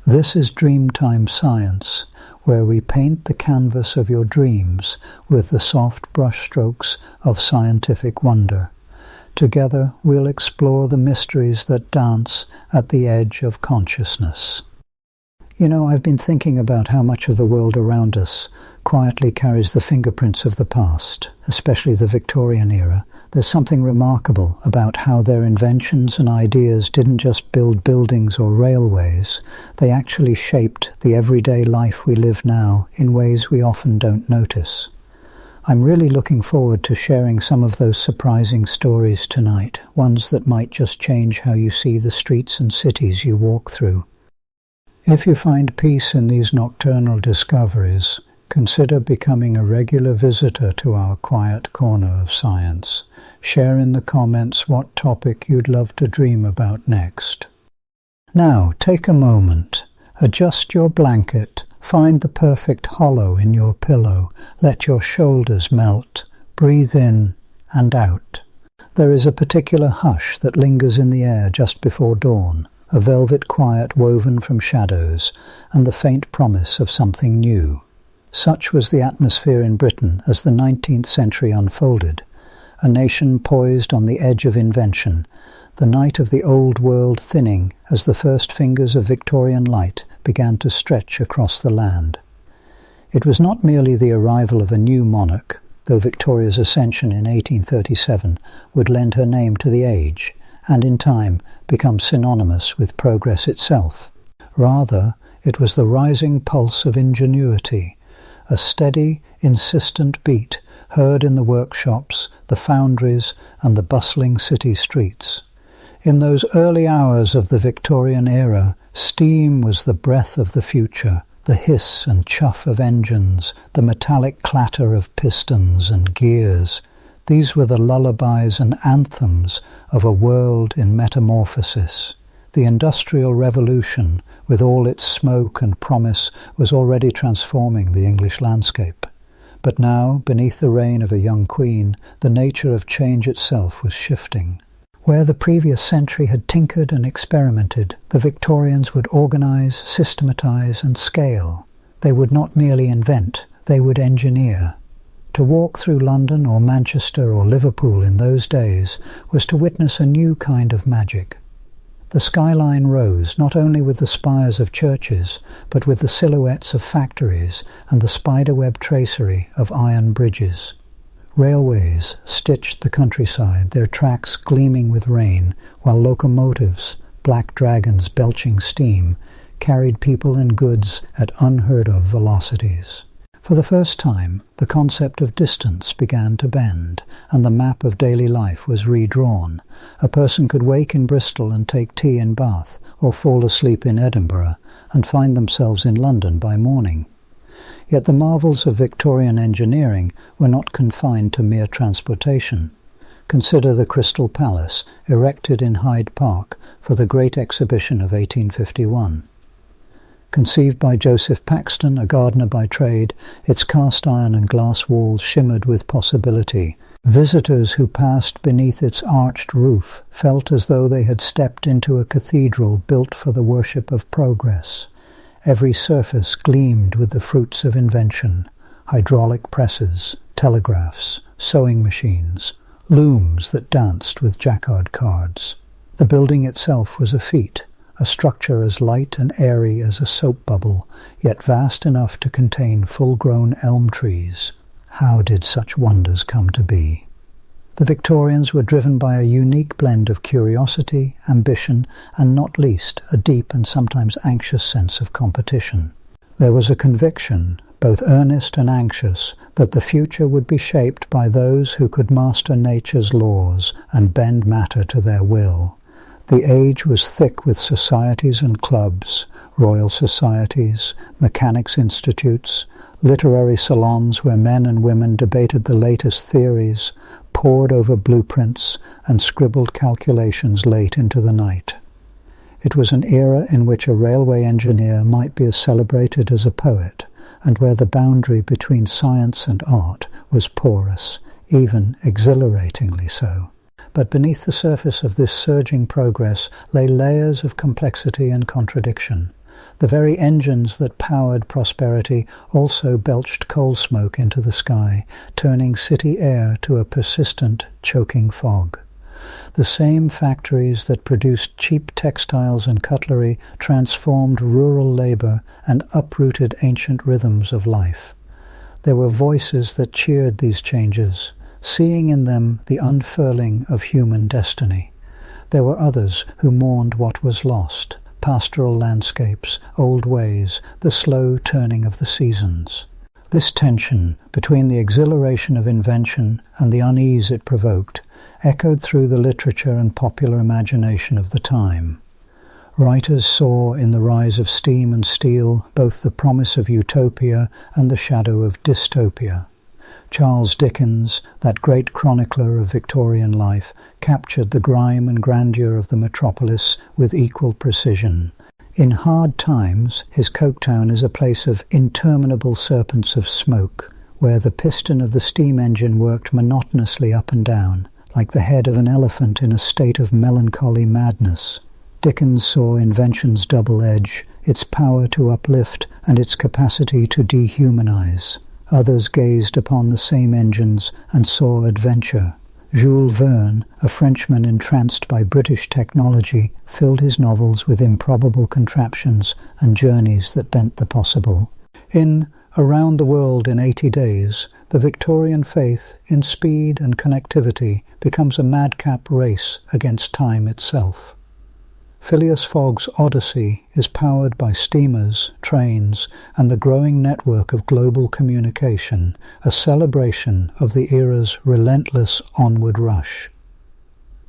This is Dreamtime Science, where we paint the canvas of your dreams with the soft brushstrokes of scientific wonder. Together we'll explore the mysteries that dance at the edge of consciousness. You know, I've been thinking about how much of the world around us quietly carries the fingerprints of the past, especially the Victorian era. There's something remarkable about how their inventions and ideas didn't just build buildings or railways, they actually shaped the everyday life we live now in ways we often don't notice. I'm really looking forward to sharing some of those surprising stories tonight, ones that might just change how you see the streets and cities you walk through. If you find peace in these nocturnal discoveries, consider becoming a regular visitor to our quiet corner of science. Share in the comments what topic you'd love to dream about next. Now, take a moment. Adjust your blanket. Find the perfect hollow in your pillow. Let your shoulders melt. Breathe in and out. There is a particular hush that lingers in the air just before dawn, a velvet quiet woven from shadows, and the faint promise of something new. Such was the atmosphere in Britain as the 19th century unfolded, a nation poised on the edge of invention, the night of the old world thinning as the first fingers of Victorian light began to stretch across the land. It was not merely the arrival of a new monarch, though Victoria's ascension in 1837 would lend her name to the age, and in time become synonymous with progress itself. Rather, it was the rising pulse of ingenuity, a steady, insistent beat heard in the workshops, the foundries, and the bustling city streets. In those early hours of the Victorian era, steam was the breath of the future, the hiss and chuff of engines, the metallic clatter of pistons and gears. These were the lullabies and anthems of a world in metamorphosis. The Industrial Revolution, with all its smoke and promise, was already transforming the English landscape. But now, beneath the reign of a young queen, the nature of change itself was shifting. Where the previous century had tinkered and experimented, the Victorians would organize, systematize, and scale. They would not merely invent, they would engineer. To walk through London or Manchester or Liverpool in those days was to witness a new kind of magic. The skyline rose not only with the spires of churches, but with the silhouettes of factories and the spiderweb tracery of iron bridges. Railways stitched the countryside, their tracks gleaming with rain, while locomotives, black dragons belching steam, carried people and goods at unheard-of velocities. For the first time, the concept of distance began to bend, and the map of daily life was redrawn. A person could wake in Bristol and take tea in Bath, or fall asleep in Edinburgh, and find themselves in London by morning. Yet the marvels of Victorian engineering were not confined to mere transportation. Consider the Crystal Palace, erected in Hyde Park for the Great Exhibition of 1851. Conceived by Joseph Paxton, a gardener by trade, its cast iron and glass walls shimmered with possibility. Visitors who passed beneath its arched roof felt as though they had stepped into a cathedral built for the worship of progress. Every surface gleamed with the fruits of invention: hydraulic presses, telegraphs, sewing machines, looms that danced with jacquard cards. The building itself was a feat, a structure as light and airy as a soap bubble, yet vast enough to contain full-grown elm trees. How did such wonders come to be? The Victorians were driven by a unique blend of curiosity, ambition, and not least a deep and sometimes anxious sense of competition. There was a conviction, both earnest and anxious, that the future would be shaped by those who could master nature's laws and bend matter to their will. The age was thick with societies and clubs, royal societies, mechanics' institutes, literary salons where men and women debated the latest theories, pored over blueprints, and scribbled calculations late into the night. It was an era in which a railway engineer might be as celebrated as a poet, and where the boundary between science and art was porous, even exhilaratingly so. But beneath the surface of this surging progress lay layers of complexity and contradiction. The very engines that powered prosperity also belched coal smoke into the sky, turning city air to a persistent, choking fog. The same factories that produced cheap textiles and cutlery transformed rural labor and uprooted ancient rhythms of life. There were voices that cheered these changes, seeing in them the unfurling of human destiny. There were others who mourned what was lost, pastoral landscapes, old ways, the slow turning of the seasons. This tension between the exhilaration of invention and the unease it provoked echoed through the literature and popular imagination of the time. Writers saw in the rise of steam and steel both the promise of utopia and the shadow of dystopia. Charles Dickens, that great chronicler of Victorian life, captured the grime and grandeur of the metropolis with equal precision. In hard times, his Coketown is a place of interminable serpents of smoke, where the piston of the steam engine worked monotonously up and down, like the head of an elephant in a state of melancholy madness. Dickens saw invention's double edge, its power to uplift and its capacity to dehumanize. Others gazed upon the same engines and saw adventure. Jules Verne, a Frenchman entranced by British technology, filled his novels with improbable contraptions and journeys that bent the possible. In Around the World in 80 Days, the Victorian faith in speed and connectivity becomes a madcap race against time itself. Phileas Fogg's Odyssey is powered by steamers, trains, and the growing network of global communication, a celebration of the era's relentless onward rush.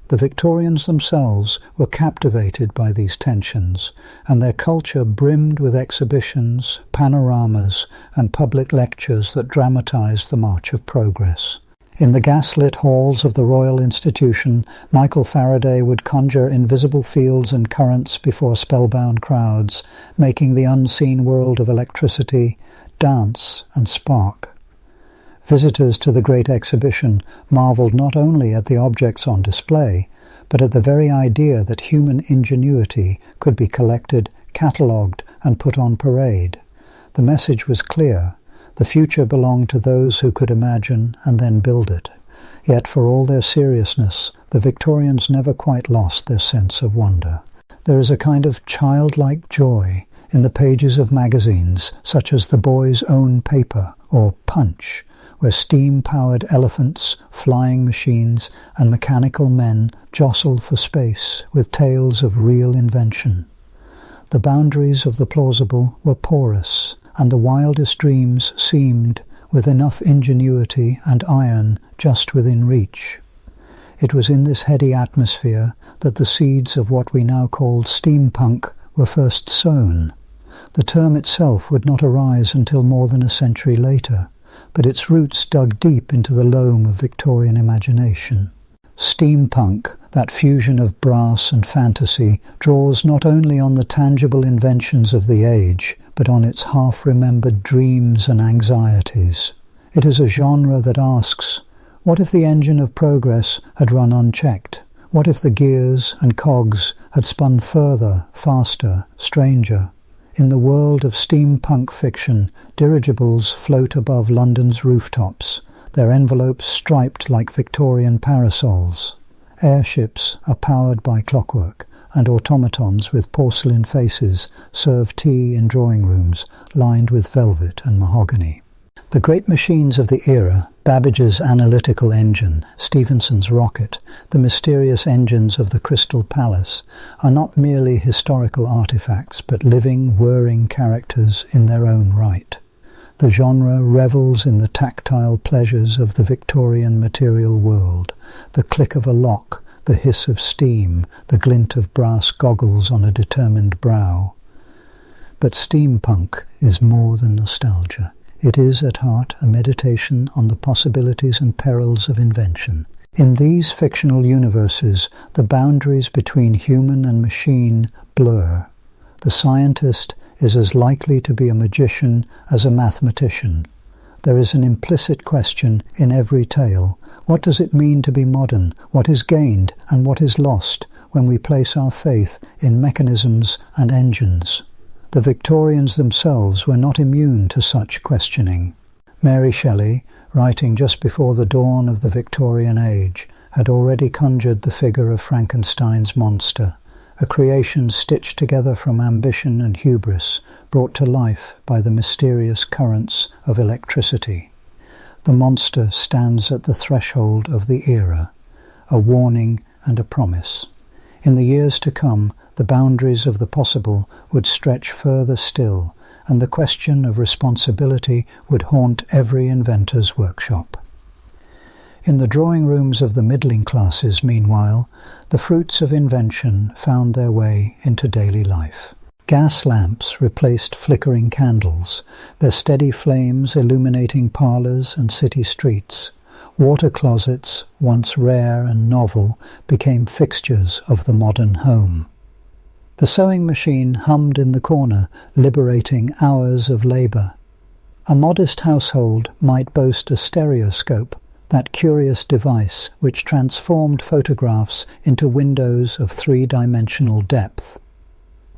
The Victorians themselves were captivated by these tensions, and their culture brimmed with exhibitions, panoramas, and public lectures that dramatized the march of progress. In the gaslit halls of the Royal Institution, Michael Faraday would conjure invisible fields and currents before spellbound crowds, making the unseen world of electricity dance and spark. Visitors to the Great Exhibition marveled not only at the objects on display, but at the very idea that human ingenuity could be collected, catalogued, and put on parade. The message was clear. The future belonged to those who could imagine and then build it. Yet for all their seriousness, the Victorians never quite lost their sense of wonder. There is a kind of childlike joy in the pages of magazines such as The Boy's Own Paper or Punch, where steam-powered elephants, flying machines, and mechanical men jostled for space with tales of real invention. The boundaries of the plausible were porous, and the wildest dreams seemed, with enough ingenuity and iron, just within reach. It was in this heady atmosphere that the seeds of what we now call steampunk were first sown. The term itself would not arise until more than a century later, but its roots dug deep into the loam of Victorian imagination. Steampunk, that fusion of brass and fantasy, draws not only on the tangible inventions of the age, but on its half-remembered dreams and anxieties. It is a genre that asks, what if the engine of progress had run unchecked? What if the gears and cogs had spun further, faster, stranger? In the world of steampunk fiction, dirigibles float above London's rooftops, their envelopes striped like Victorian parasols. Airships are powered by clockwork, and automatons with porcelain faces serve tea in drawing rooms lined with velvet and mahogany. The great machines of the era, Babbage's analytical engine, Stephenson's rocket, the mysterious engines of the Crystal Palace, are not merely historical artifacts, but living, whirring characters in their own right. The genre revels in the tactile pleasures of the Victorian material world, the click of a lock, the hiss of steam, the glint of brass goggles on a determined brow. But steampunk is more than nostalgia. It is, at heart, a meditation on the possibilities and perils of invention. In these fictional universes, the boundaries between human and machine blur. The scientist is as likely to be a magician as a mathematician. There is an implicit question in every tale. What does it mean to be modern? What is gained and what is lost when we place our faith in mechanisms and engines? the Victorians themselves were not immune to such questioning. Mary Shelley, writing just before the dawn of the Victorian age, had already conjured the figure of Frankenstein's monster, a creation stitched together from ambition and hubris, brought to life by the mysterious currents of electricity. The monster stands at the threshold of the era, a warning and a promise. In the years to come, the boundaries of the possible would stretch further still, and the question of responsibility would haunt every inventor's workshop. In the drawing rooms of the middling classes, meanwhile, the fruits of invention found their way into daily life. Gas lamps replaced flickering candles, their steady flames illuminating parlours and city streets. Water closets, once rare and novel, became fixtures of the modern home. The sewing machine hummed in the corner, liberating hours of labour. A modest household might boast a stereoscope, that curious device which transformed photographs into windows of three-dimensional depth.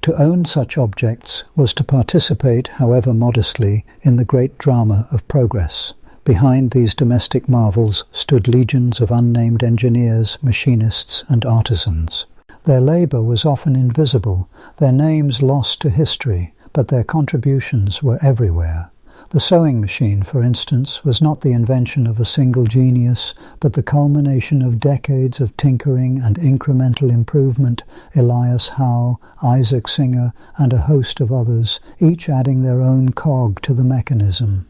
To own such objects was to participate, however modestly, in the great drama of progress. Behind these domestic marvels stood legions of unnamed engineers, machinists, and artisans. Their labour was often invisible, their names lost to history, but their contributions were everywhere. The sewing machine, for instance, was not the invention of a single genius, but the culmination of decades of tinkering and incremental improvement. Elias Howe, Isaac Singer, and a host of others, each adding their own cog to the mechanism.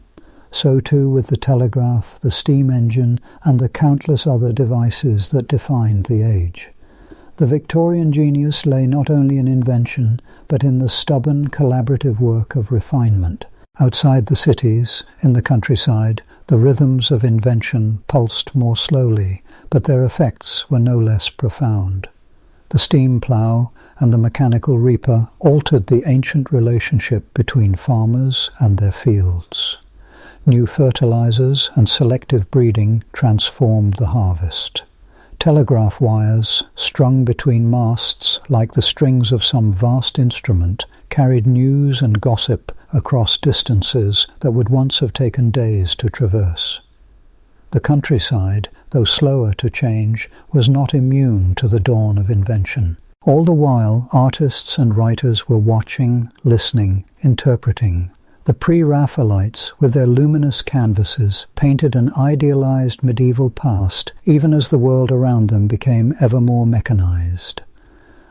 So too with the telegraph, the steam engine, and the countless other devices that defined the age. The Victorian genius lay not only in invention, but in the stubborn collaborative work of refinement. Outside the cities, in the countryside, the rhythms of invention pulsed more slowly, but their effects were no less profound. The steam plough and the mechanical reaper altered the ancient relationship between farmers and their fields. New fertilizers and selective breeding transformed the harvest. Telegraph wires, strung between masts like the strings of some vast instrument, carried news and gossip across distances that would once have taken days to traverse. The countryside, though slower to change, was not immune to the dawn of invention. All the while, artists and writers were watching, listening, interpreting. The pre-Raphaelites, with their luminous canvases, painted an idealized medieval past, even as the world around them became ever more mechanized.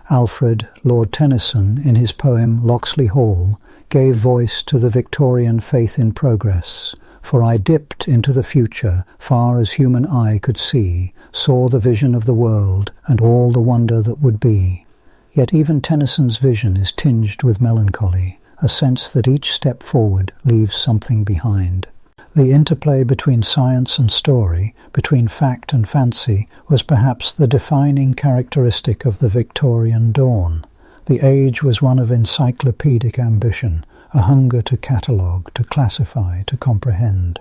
Alfred, Lord Tennyson, in his poem Locksley Hall, gave voice to the Victorian faith in progress. For I dipped into the future, far as human eye could see, saw the vision of the world, and all the wonder that would be. Yet even Tennyson's vision is tinged with melancholy, a sense that each step forward leaves something behind. The interplay between science and story, between fact and fancy, was perhaps the defining characteristic of the Victorian dawn. The age was one of encyclopedic ambition, a hunger to catalogue, to classify, to comprehend.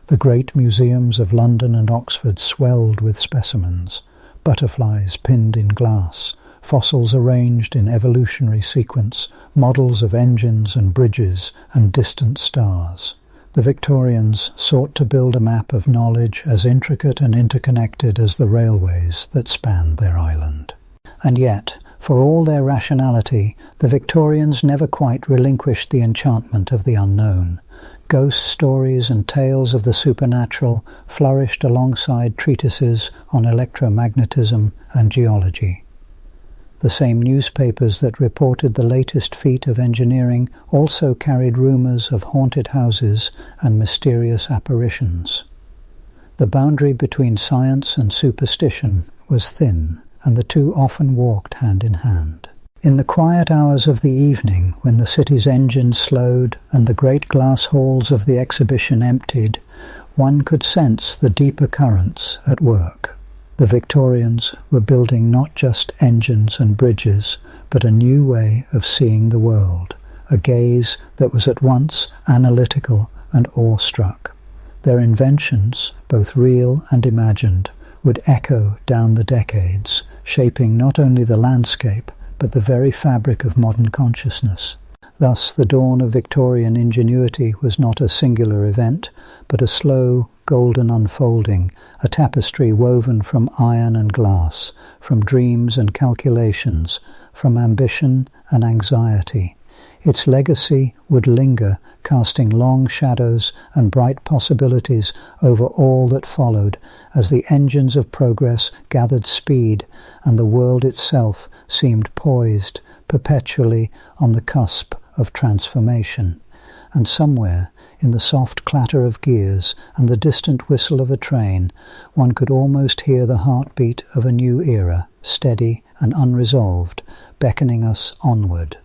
The great museums of London and Oxford swelled with specimens, butterflies pinned in glass, fossils arranged in evolutionary sequence, models of engines and bridges and distant stars. The Victorians sought to build a map of knowledge as intricate and interconnected as the railways that spanned their island. And yet, for all their rationality, the Victorians never quite relinquished the enchantment of the unknown. Ghost stories and tales of the supernatural flourished alongside treatises on electromagnetism and geology. The same newspapers that reported the latest feat of engineering also carried rumours of haunted houses and mysterious apparitions. The boundary between science and superstition was thin, and the two often walked hand in hand. In the quiet hours of the evening, when the city's engines slowed and the great glass halls of the exhibition emptied, one could sense the deeper currents at work. The Victorians were building not just engines and bridges, but a new way of seeing the world, a gaze that was at once analytical and awestruck. Their inventions, both real and imagined, would echo down the decades, shaping not only the landscape, but the very fabric of modern consciousness. Thus the dawn of Victorian ingenuity was not a singular event, but a slow, golden unfolding, a tapestry woven from iron and glass, from dreams and calculations, from ambition and anxiety. Its legacy would linger, casting long shadows and bright possibilities over all that followed, as the engines of progress gathered speed and the world itself seemed poised, perpetually on the cusp of transformation. And somewhere, in the soft clatter of gears and the distant whistle of a train, one could almost hear the heartbeat of a new era, steady and unresolved, beckoning us onward.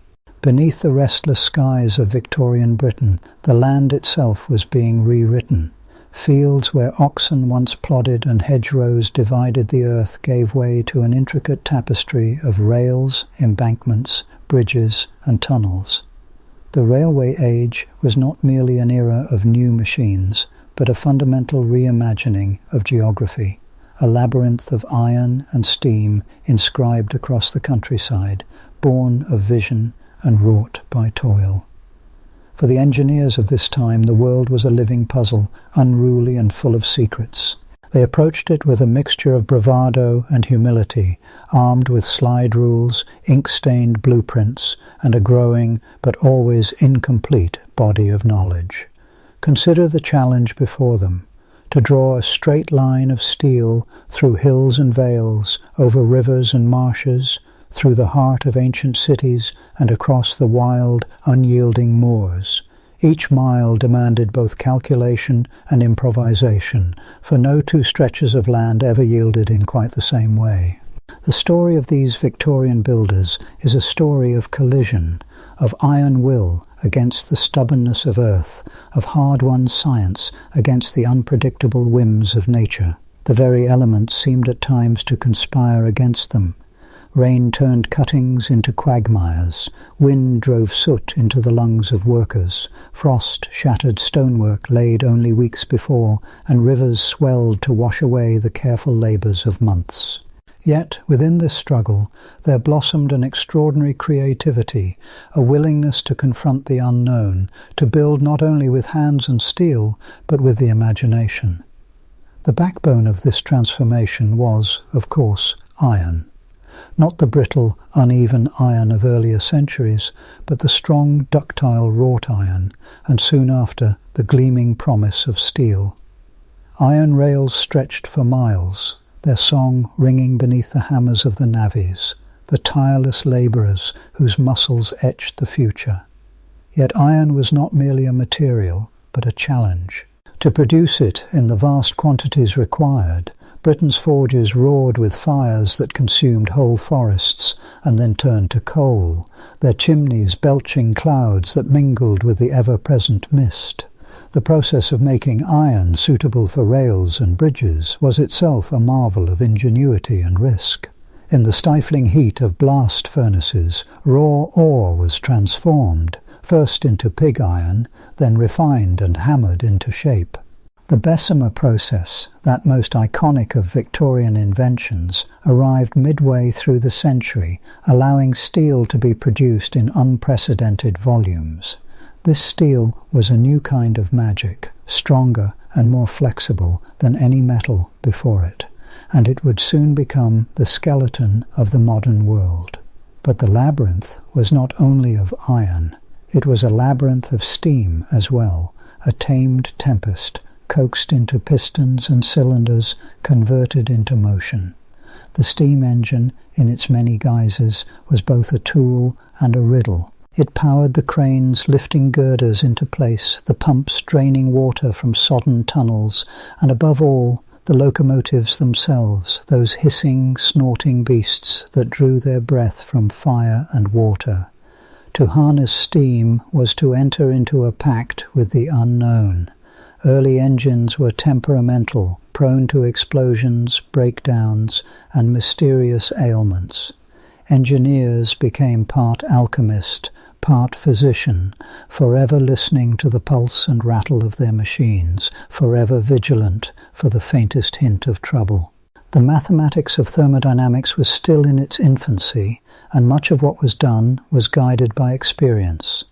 Beneath the restless skies of Victorian Britain, the land itself was being rewritten. Fields where oxen once plodded and hedgerows divided the earth gave way to an intricate tapestry of rails, embankments, bridges, and tunnels. The railway age was not merely an era of new machines, but a fundamental reimagining of geography, a labyrinth of iron and steam inscribed across the countryside, born of vision and wrought by toil. For the engineers of this time, the world was a living puzzle, unruly and full of secrets. They approached it with a mixture of bravado and humility, armed with slide rules, ink-stained blueprints, and a growing but always incomplete body of knowledge. Consider the challenge before them: to draw a straight line of steel through hills and vales, over rivers and marshes, through the heart of ancient cities and across the wild, unyielding moors. Each mile demanded both calculation and improvisation, for no two stretches of land ever yielded in quite the same way. The story of these Victorian builders is a story of collision, of iron will against the stubbornness of earth, of hard-won science against the unpredictable whims of nature. The very elements seemed at times to conspire against them. Rain turned cuttings into quagmires, wind drove soot into the lungs of workers, frost shattered stonework laid only weeks before, and rivers swelled to wash away the careful labours of months. Yet, within this struggle, there blossomed an extraordinary creativity, a willingness to confront the unknown, to build not only with hands and steel, but with the imagination. The backbone of this transformation was, of course, iron. Not the brittle, uneven iron of earlier centuries, but the strong, ductile wrought iron, and soon after the gleaming promise of steel. Iron rails stretched for miles, their song ringing beneath the hammers of the navvies, the tireless labourers whose muscles etched the future. Yet iron was not merely a material, but a challenge. To produce it in the vast quantities required, Britain's forges roared with fires that consumed whole forests and then turned to coal, their chimneys belching clouds that mingled with the ever-present mist. The process of making iron suitable for rails and bridges was itself a marvel of ingenuity and risk. In the stifling heat of blast furnaces, raw ore was transformed, first into pig iron, then refined and hammered into shape. The Bessemer process, that most iconic of Victorian inventions, arrived midway through the century, allowing steel to be produced in unprecedented volumes. This steel was a new kind of magic, stronger and more flexible than any metal before it, and it would soon become the skeleton of the modern world. But the labyrinth was not only of iron, it was a labyrinth of steam as well, a tamed tempest, coaxed into pistons and cylinders, converted into motion. The steam engine, in its many guises, was both a tool and a riddle. It powered the cranes lifting girders into place, the pumps draining water from sodden tunnels, and above all, the locomotives themselves, those hissing, snorting beasts that drew their breath from fire and water. To harness steam was to enter into a pact with the unknown. Early engines were temperamental, prone to explosions, breakdowns, and mysterious ailments. Engineers became part alchemist, part physician, forever listening to the pulse and rattle of their machines, forever vigilant for the faintest hint of trouble. The mathematics of thermodynamics was still in its infancy, and much of what was done was guided by experience.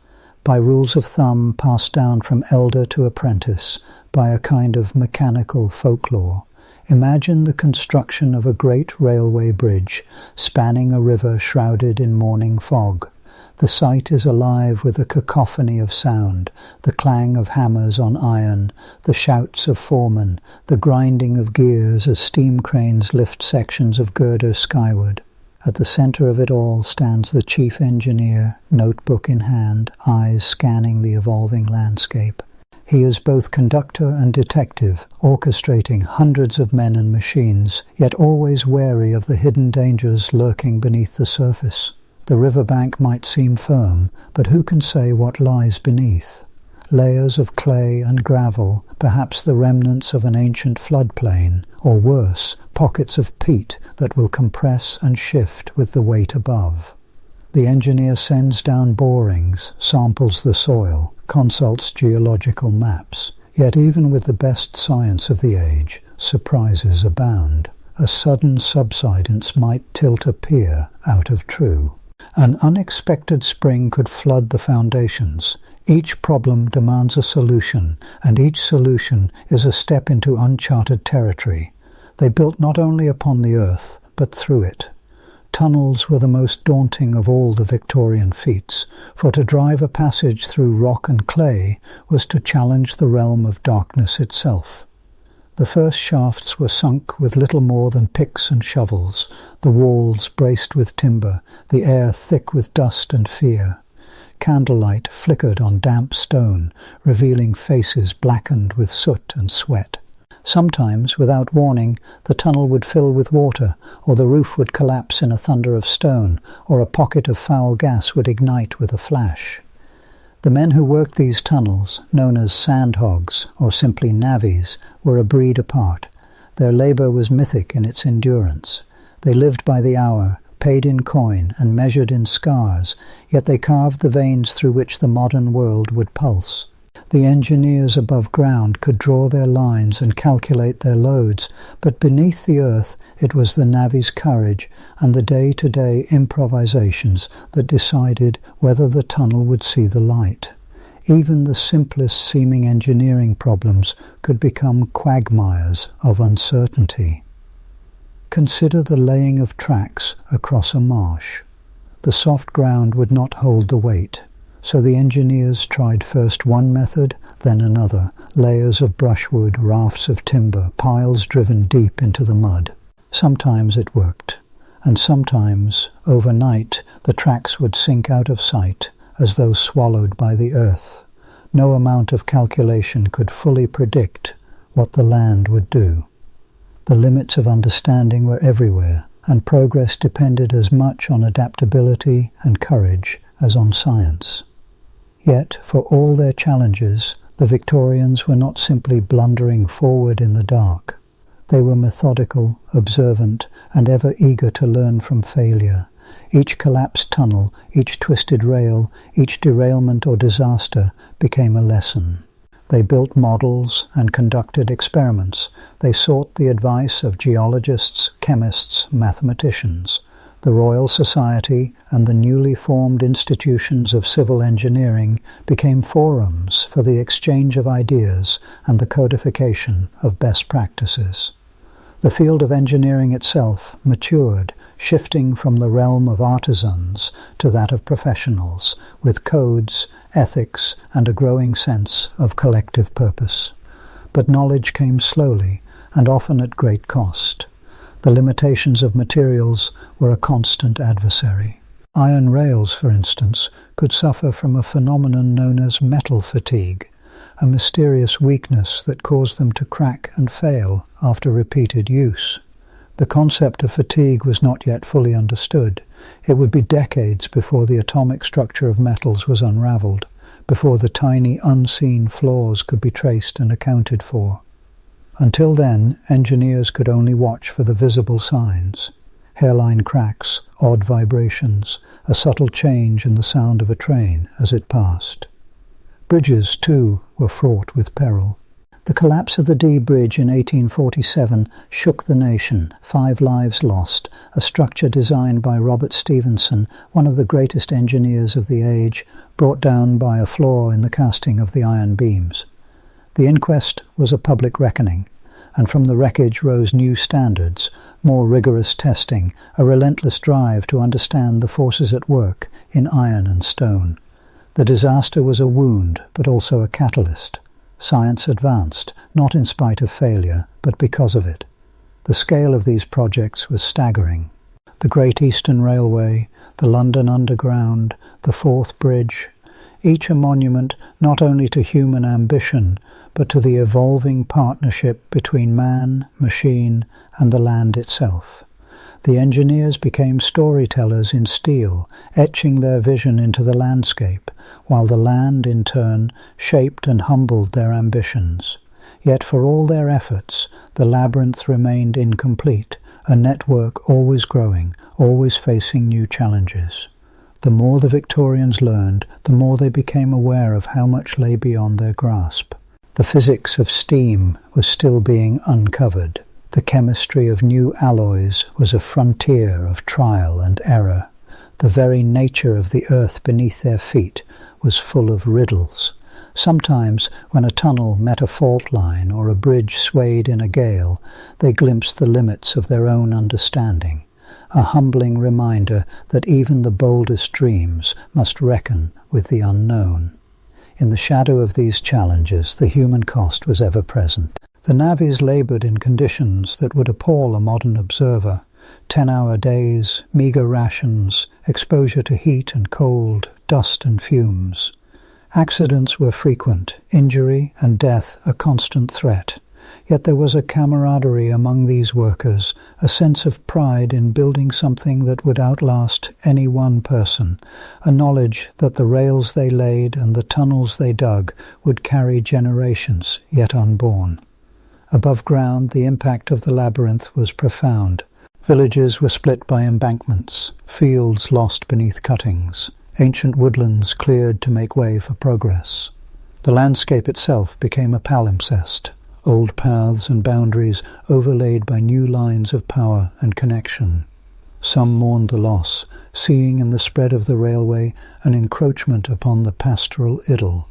by rules of thumb passed down from elder to apprentice, by a kind of mechanical folklore. Imagine the construction of a great railway bridge, spanning a river shrouded in morning fog. The site is alive with a cacophony of sound, the clang of hammers on iron, the shouts of foremen, the grinding of gears as steam cranes lift sections of girder skyward. At the center of it all stands the chief engineer, notebook in hand, eyes scanning the evolving landscape. He is both conductor and detective, orchestrating hundreds of men and machines, yet always wary of the hidden dangers lurking beneath the surface. The riverbank might seem firm, but who can say what lies beneath? Layers of clay and gravel, perhaps the remnants of an ancient floodplain, or worse, pockets of peat that will compress and shift with the weight above. The engineer sends down borings, samples the soil, consults geological maps. Yet even with the best science of the age, surprises abound. A sudden subsidence might tilt a pier out of true. An unexpected spring could flood the foundations. Each problem demands a solution, and each solution is a step into uncharted territory. They built not only upon the earth, but through it. Tunnels were the most daunting of all the Victorian feats, for to drive a passage through rock and clay was to challenge the realm of darkness itself. The first shafts were sunk with little more than picks and shovels, the walls braced with timber, the air thick with dust and fear. Candlelight flickered on damp stone, revealing faces blackened with soot and sweat. Sometimes, without warning, the tunnel would fill with water, or the roof would collapse in a thunder of stone, or a pocket of foul gas would ignite with a flash. The men who worked these tunnels, known as sandhogs, or simply navvies, were a breed apart. Their labour was mythic in its endurance. They lived by the hour, paid in coin and measured in scars, yet they carved the veins through which the modern world would pulse. The engineers above ground could draw their lines and calculate their loads, but beneath the earth it was the navvy's courage and the day-to-day improvisations that decided whether the tunnel would see the light. Even the simplest seeming engineering problems could become quagmires of uncertainty. Consider the laying of tracks across a marsh. The soft ground would not hold the weight. So the engineers tried first one method, then another, layers of brushwood, rafts of timber, piles driven deep into the mud. Sometimes it worked, and sometimes, overnight, the tracks would sink out of sight, as though swallowed by the earth. No amount of calculation could fully predict what the land would do. The limits of understanding were everywhere, and progress depended as much on adaptability and courage as on science. Yet, for all their challenges, the Victorians were not simply blundering forward in the dark. They were methodical, observant, and ever eager to learn from failure. Each collapsed tunnel, each twisted rail, each derailment or disaster became a lesson. They built models and conducted experiments. They sought the advice of geologists, chemists, mathematicians. The Royal Society and the newly formed institutions of civil engineering became forums for the exchange of ideas and the codification of best practices. The field of engineering itself matured, shifting from the realm of artisans to that of professionals, with codes, ethics, and a growing sense of collective purpose. But knowledge came slowly, and often at great cost. The limitations of materials were a constant adversary. Iron rails, for instance, could suffer from a phenomenon known as metal fatigue, a mysterious weakness that caused them to crack and fail after repeated use. The concept of fatigue was not yet fully understood. It would be decades before the atomic structure of metals was unraveled, before the tiny unseen flaws could be traced and accounted for. Until then, engineers could only watch for the visible signs: hairline cracks, odd vibrations, a subtle change in the sound of a train as it passed. Bridges, too, were fraught with peril. The collapse of the Dee Bridge in 1847 shook the nation. 5 lives lost, a structure designed by Robert Stephenson, one of the greatest engineers of the age, brought down by a flaw in the casting of the iron beams. The inquest was a public reckoning, and from the wreckage rose new standards, more rigorous testing, a relentless drive to understand the forces at work in iron and stone. The disaster was a wound, but also a catalyst. Science advanced, not in spite of failure, but because of it. The scale of these projects was staggering. The Great Eastern Railway, the London Underground, the Forth Bridge, each a monument not only to human ambition, but to the evolving partnership between man, machine, and the land itself. The engineers became storytellers in steel, etching their vision into the landscape, while the land, in turn, shaped and humbled their ambitions. Yet for all their efforts, the labyrinth remained incomplete, a network always growing, always facing new challenges. The more the Victorians learned, the more they became aware of how much lay beyond their grasp. The physics of steam was still being uncovered. The chemistry of new alloys was a frontier of trial and error. The very nature of the earth beneath their feet was full of riddles. Sometimes, when a tunnel met a fault line or a bridge swayed in a gale, they glimpsed the limits of their own understanding, a humbling reminder that even the boldest dreams must reckon with the unknown. In the shadow of these challenges, the human cost was ever present. The navvies laboured in conditions that would appall a modern observer. 10-hour days, meagre rations, exposure to heat and cold, dust and fumes. Accidents were frequent, injury and death a constant threat. Yet there was a camaraderie among these workers, a sense of pride in building something that would outlast any one person, a knowledge that the rails they laid and the tunnels they dug would carry generations yet unborn. Above ground, the impact of the labyrinth was profound. Villages were split by embankments, fields lost beneath cuttings, ancient woodlands cleared to make way for progress. The landscape itself became a palimpsest, old paths and boundaries overlaid by new lines of power and connection. Some mourned the loss, seeing in the spread of the railway an encroachment upon the pastoral idyll.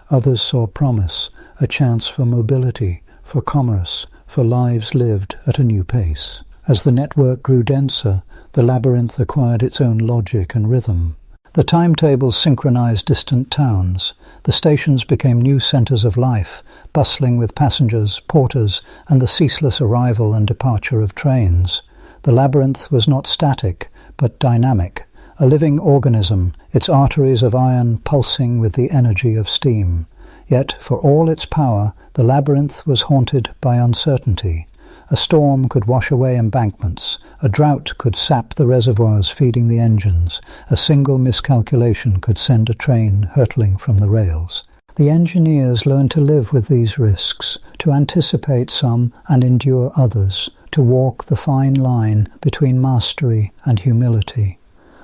Others saw promise, a chance for mobility, for commerce, for lives lived at a new pace. As the network grew denser, the labyrinth acquired its own logic and rhythm. The timetables synchronized distant towns. The stations became new centers of life, bustling with passengers, porters, and the ceaseless arrival and departure of trains. The labyrinth was not static, but dynamic, a living organism, its arteries of iron pulsing with the energy of steam. Yet, for all its power, the labyrinth was haunted by uncertainty. A storm could wash away embankments, a drought could sap the reservoirs feeding the engines, a single miscalculation could send a train hurtling from the rails. The engineers learned to live with these risks, to anticipate some and endure others, to walk the fine line between mastery and humility.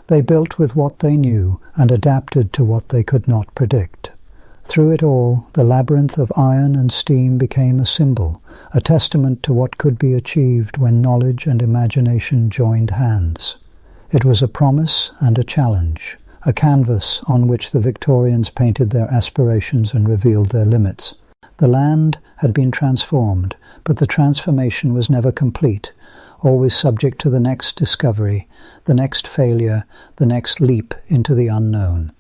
They built with what they knew and adapted to what they could not predict. Through it all, the labyrinth of iron and steam became a symbol, a testament to what could be achieved when knowledge and imagination joined hands. It was a promise and a challenge, a canvas on which the Victorians painted their aspirations and revealed their limits. The land had been transformed, but the transformation was never complete, always subject to the next discovery, the next failure, the next leap into the unknown.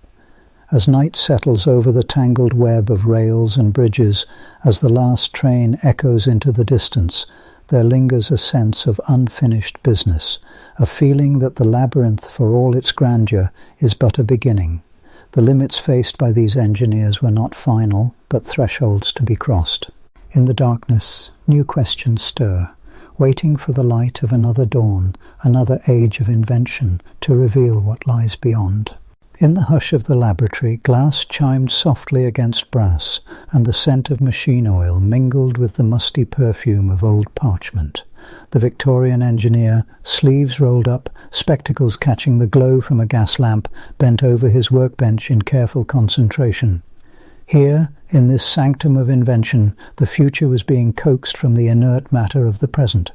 As night settles over the tangled web of rails and bridges, as the last train echoes into the distance, there lingers a sense of unfinished business, a feeling that the labyrinth, for all its grandeur, is but a beginning. The limits faced by these engineers were not final, but thresholds to be crossed. In the darkness, new questions stir, waiting for the light of another dawn, another age of invention, to reveal what lies beyond. In the hush of the laboratory, glass chimed softly against brass, and the scent of machine oil mingled with the musty perfume of old parchment. The Victorian engineer, sleeves rolled up, spectacles catching the glow from a gas lamp, bent over his workbench in careful concentration. Here, In this sanctum of invention, the future was being coaxed from the inert matter of the present.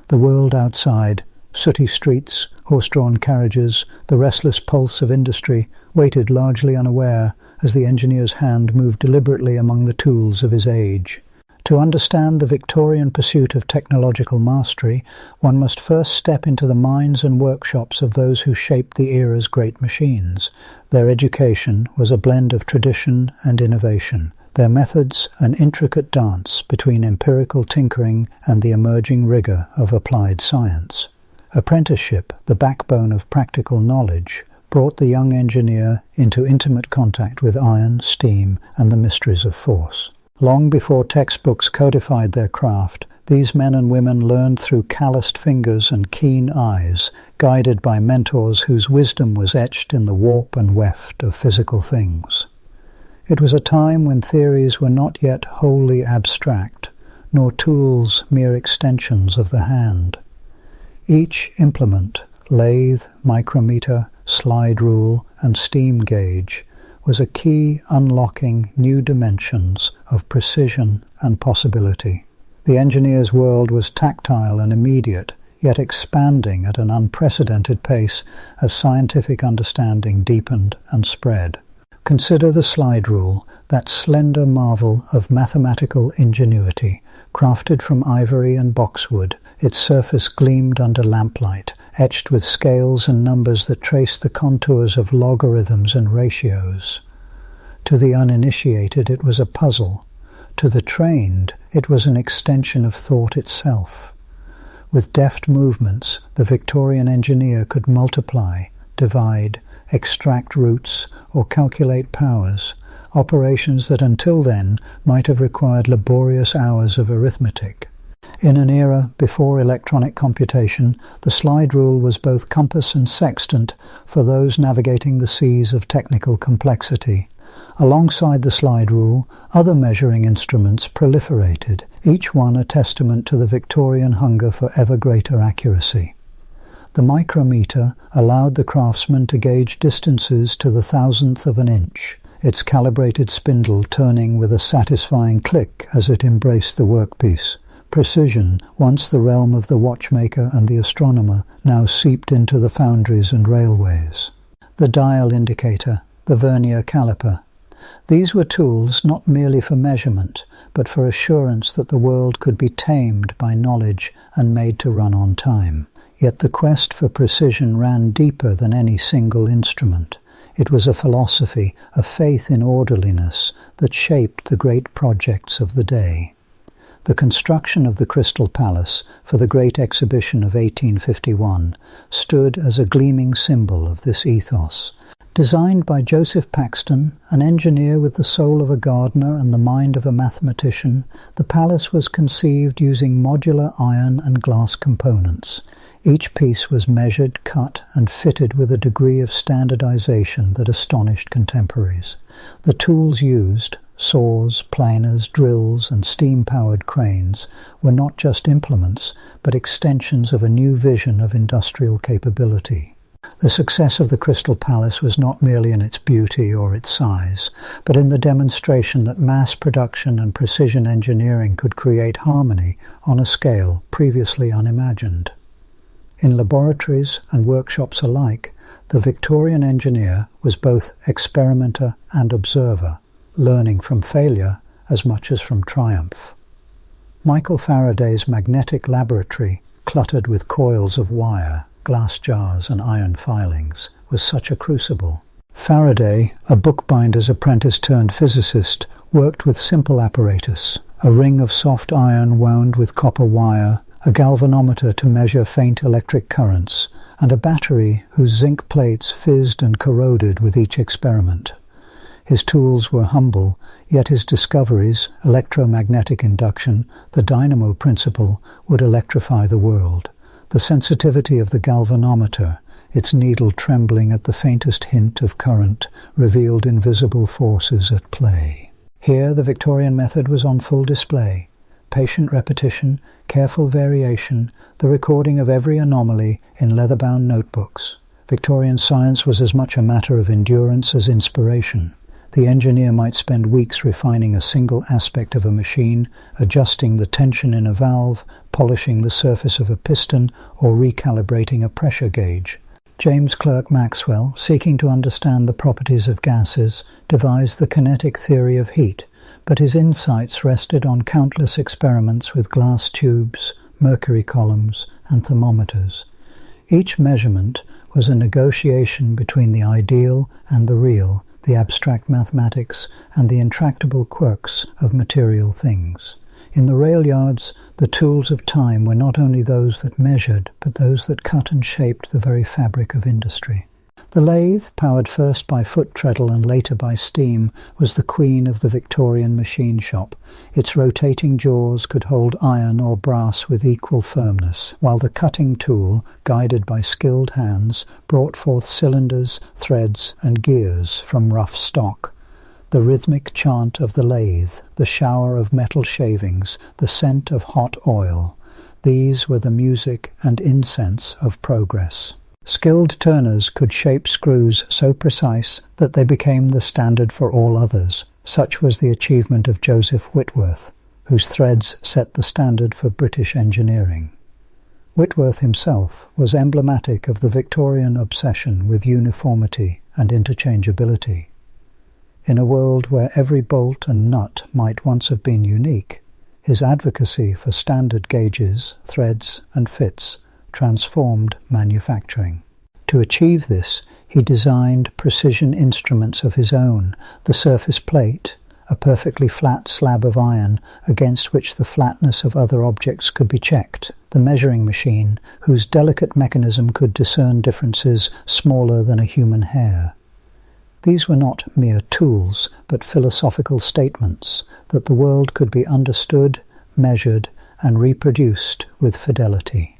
The world outside, sooty streets, horse-drawn carriages, the restless pulse of industry, waited largely unaware as the engineer's hand moved deliberately among the tools of his age. To understand the Victorian pursuit of technological mastery, one must first step into the minds and workshops of those who shaped the era's great machines. Their education was a blend of tradition and innovation, their methods an intricate dance between empirical tinkering and the emerging rigor of applied science. Apprenticeship, the backbone of practical knowledge, brought the young engineer into intimate contact with iron, steam, and the mysteries of force. Long before textbooks codified their craft, these men and women learned through calloused fingers and keen eyes, guided by mentors whose wisdom was etched in the warp and weft of physical things. It was a time when theories were not yet wholly abstract, nor tools mere extensions of the hand. Each implement, lathe, micrometer, slide rule, and steam gauge, was a key unlocking new dimensions of precision and possibility. The engineer's world was tactile and immediate, yet expanding at an unprecedented pace as scientific understanding deepened and spread. Consider the slide rule, that slender marvel of mathematical ingenuity. Crafted from ivory and boxwood, its surface gleamed under lamplight, etched with scales and numbers that traced the contours of logarithms and ratios. To the uninitiated it was a puzzle. To the trained it was an extension of thought itself. With deft movements, the Victorian engineer could multiply, divide, extract roots, or calculate powers, operations that until then might have required laborious hours of arithmetic. In an era before electronic computation, the slide rule was both compass and sextant for those navigating the seas of technical complexity. Alongside the slide rule, other measuring instruments proliferated, each one a testament to the Victorian hunger for ever greater accuracy. The micrometer allowed the craftsman to gauge distances to the thousandth of an inch, its calibrated spindle turning with a satisfying click as it embraced the workpiece. Precision, once the realm of the watchmaker and the astronomer, now seeped into the foundries and railways. The dial indicator, the vernier caliper. These were tools not merely for measurement, but for assurance that the world could be tamed by knowledge and made to run on time. Yet the quest for precision ran deeper than any single instrument. It was a philosophy, a faith in orderliness, that shaped the great projects of the day. The construction of the Crystal Palace for the Great Exhibition of 1851 stood as a gleaming symbol of this ethos. Designed by Joseph Paxton, an engineer with the soul of a gardener and the mind of a mathematician, the palace was conceived using modular iron and glass components. Each piece was measured, cut, and fitted with a degree of standardization that astonished contemporaries. The tools used, saws, planers, drills, and steam-powered cranes, were not just implements, but extensions of a new vision of industrial capability. The success of the Crystal Palace was not merely in its beauty or its size, but in the demonstration that mass production and precision engineering could create harmony on a scale previously unimagined. In laboratories and workshops alike, the Victorian engineer was both experimenter and observer, learning from failure as much as from triumph. Michael Faraday's magnetic laboratory, cluttered with coils of wire, glass jars and iron filings, was such a crucible. Faraday, a bookbinder's apprentice turned physicist, worked with simple apparatus, a ring of soft iron wound with copper wire, a galvanometer to measure faint electric currents, and a battery whose zinc plates fizzed and corroded with each experiment. His tools were humble, yet his discoveries, electromagnetic induction, the dynamo principle, would electrify the world. The sensitivity of the galvanometer, its needle trembling at the faintest hint of current, revealed invisible forces at play. Here the Victorian method was on full display. Patient repetition, careful variation, the recording of every anomaly in leather-bound notebooks. Victorian science was as much a matter of endurance as inspiration. The engineer might spend weeks refining a single aspect of a machine, adjusting the tension in a valve, polishing the surface of a piston, or recalibrating a pressure gauge. James Clerk Maxwell, seeking to understand the properties of gases, devised the kinetic theory of heat, but his insights rested on countless experiments with glass tubes, mercury columns, and thermometers. Each measurement was a negotiation between the ideal and the real, the abstract mathematics and the intractable quirks of material things. In the rail yards, the tools of time were not only those that measured, but those that cut and shaped the very fabric of industry. The lathe, powered first by foot treadle and later by steam, was the queen of the Victorian machine shop. Its rotating jaws could hold iron or brass with equal firmness, while the cutting tool, guided by skilled hands, brought forth cylinders, threads, and gears from rough stock. The rhythmic chant of the lathe, the shower of metal shavings, the scent of hot oil, these were the music and incense of progress. Skilled turners could shape screws so precise that they became the standard for all others. Such was the achievement of Joseph Whitworth, whose threads set the standard for British engineering. Whitworth himself was emblematic of the Victorian obsession with uniformity and interchangeability. In a world where every bolt and nut might once have been unique, his advocacy for standard gauges, threads, and fits transformed manufacturing. To achieve this, he designed precision instruments of his own, the surface plate, a perfectly flat slab of iron against which the flatness of other objects could be checked, the measuring machine, whose delicate mechanism could discern differences smaller than a human hair. These were not mere tools, but philosophical statements that the world could be understood, measured, and reproduced with fidelity.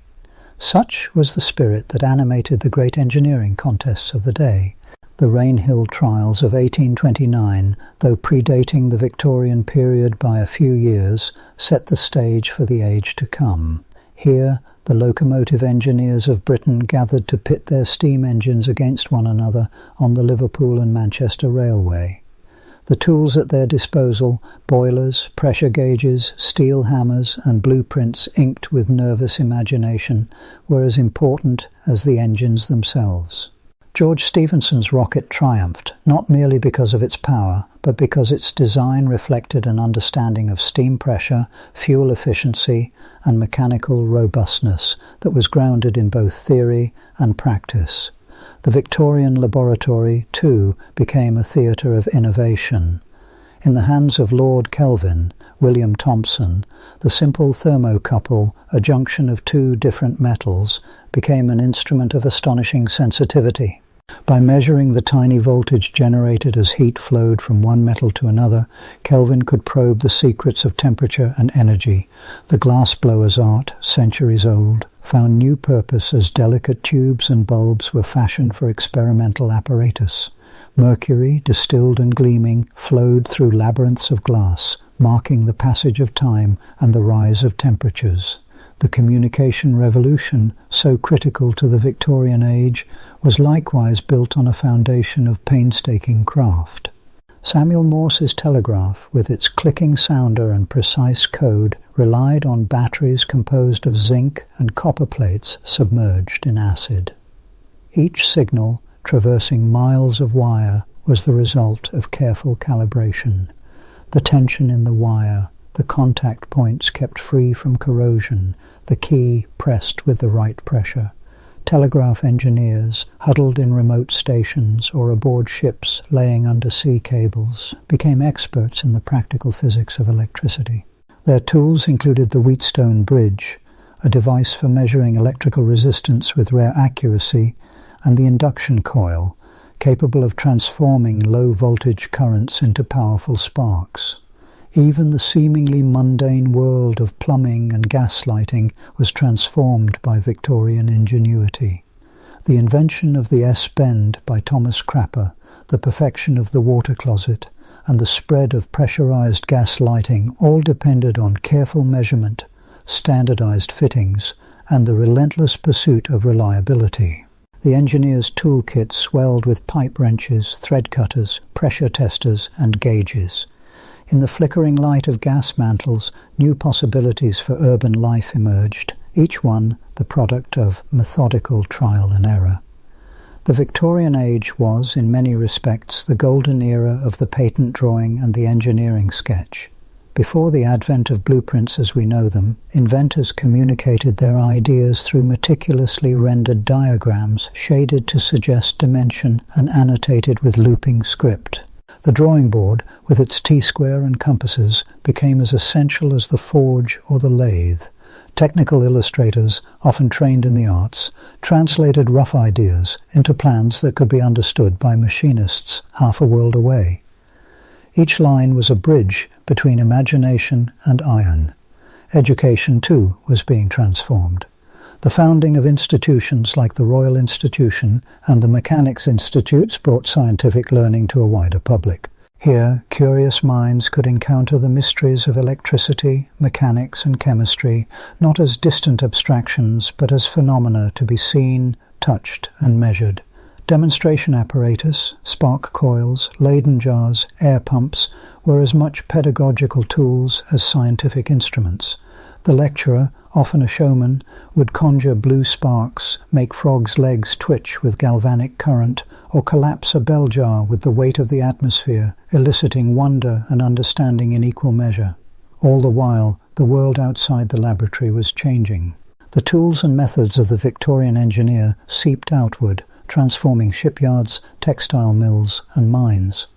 Such was the spirit that animated the great engineering contests of the day. The Rainhill trials of 1829, though predating the Victorian period by a few years, set the stage for the age to come. Here, the locomotive engineers of Britain gathered to pit their steam engines against one another on the Liverpool and Manchester Railway. The tools at their disposal, boilers, pressure gauges, steel hammers, and blueprints inked with nervous imagination, were as important as the engines themselves. George Stephenson's rocket triumphed, not merely because of its power, but because its design reflected an understanding of steam pressure, fuel efficiency, and mechanical robustness that was grounded in both theory and practice. The Victorian laboratory, too, became a theatre of innovation. In the hands of Lord Kelvin, William Thomson, the simple thermocouple, a junction of two different metals, became an instrument of astonishing sensitivity. By measuring the tiny voltage generated as heat flowed from one metal to another, Kelvin could probe the secrets of temperature and energy. The glassblower's art, centuries old, found new purpose as delicate tubes and bulbs were fashioned for experimental apparatus. Mercury, distilled and gleaming, flowed through labyrinths of glass, marking the passage of time and the rise of temperatures. The communication revolution, so critical to the Victorian age, was likewise built on a foundation of painstaking craft. Samuel Morse's telegraph, with its clicking sounder and precise code, relied on batteries composed of zinc and copper plates submerged in acid. Each signal, traversing miles of wire, was the result of careful calibration. The tension in the wire, the contact points kept free from corrosion, the key pressed with the right pressure. Telegraph engineers, huddled in remote stations or aboard ships laying under sea cables, became experts in the practical physics of electricity. Their tools included the Wheatstone bridge, a device for measuring electrical resistance with rare accuracy, and the induction coil, capable of transforming low-voltage currents into powerful sparks. Even the seemingly mundane world of plumbing and gas lighting was transformed by Victorian ingenuity. The invention of the S-bend by Thomas Crapper, the perfection of the water closet, and the spread of pressurized gas lighting all depended on careful measurement, standardized fittings, and the relentless pursuit of reliability. The engineer's toolkit swelled with pipe wrenches, thread cutters, pressure testers, and gauges. In the flickering light of gas mantles, new possibilities for urban life emerged, each one the product of methodical trial and error. The Victorian age was, in many respects, the golden era of the patent drawing and the engineering sketch. Before the advent of blueprints as we know them, inventors communicated their ideas through meticulously rendered diagrams shaded to suggest dimension and annotated with looping script. The drawing board, with its T-square and compasses, became as essential as the forge or the lathe. Technical illustrators, often trained in the arts, translated rough ideas into plans that could be understood by machinists half a world away. Each line was a bridge between imagination and iron. Education, too, was being transformed. The founding of institutions like the Royal Institution and the Mechanics' Institutes brought scientific learning to a wider public. Here, curious minds could encounter the mysteries of electricity, mechanics, and chemistry, not as distant abstractions, but as phenomena to be seen, touched, and measured. Demonstration apparatus, spark coils, Leyden jars, air pumps were as much pedagogical tools as scientific instruments. The lecturer, often a showman, would conjure blue sparks, make frogs' legs twitch with galvanic current, or collapse a bell jar with the weight of the atmosphere, eliciting wonder and understanding in equal measure. All the while, the world outside the laboratory was changing. The tools and methods of the Victorian engineer seeped outward, transforming shipyards, textile mills, and mines.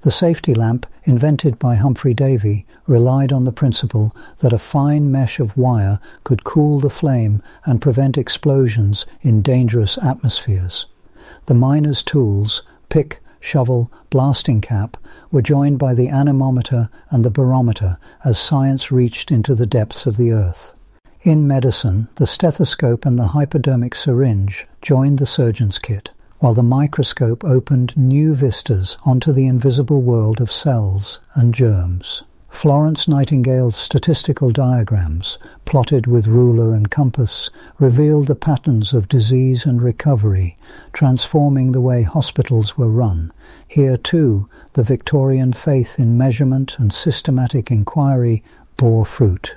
The safety lamp, invented by Humphrey Davy, relied on the principle that a fine mesh of wire could cool the flame and prevent explosions in dangerous atmospheres. The miner's tools, pick, shovel, blasting cap, were joined by the anemometer and the barometer as science reached into the depths of the earth. In medicine, the stethoscope and the hypodermic syringe joined the surgeon's kit, while the microscope opened new vistas onto the invisible world of cells and germs. Florence Nightingale's statistical diagrams, plotted with ruler and compass, revealed the patterns of disease and recovery, transforming the way hospitals were run. Here, too, the Victorian faith in measurement and systematic inquiry bore fruit.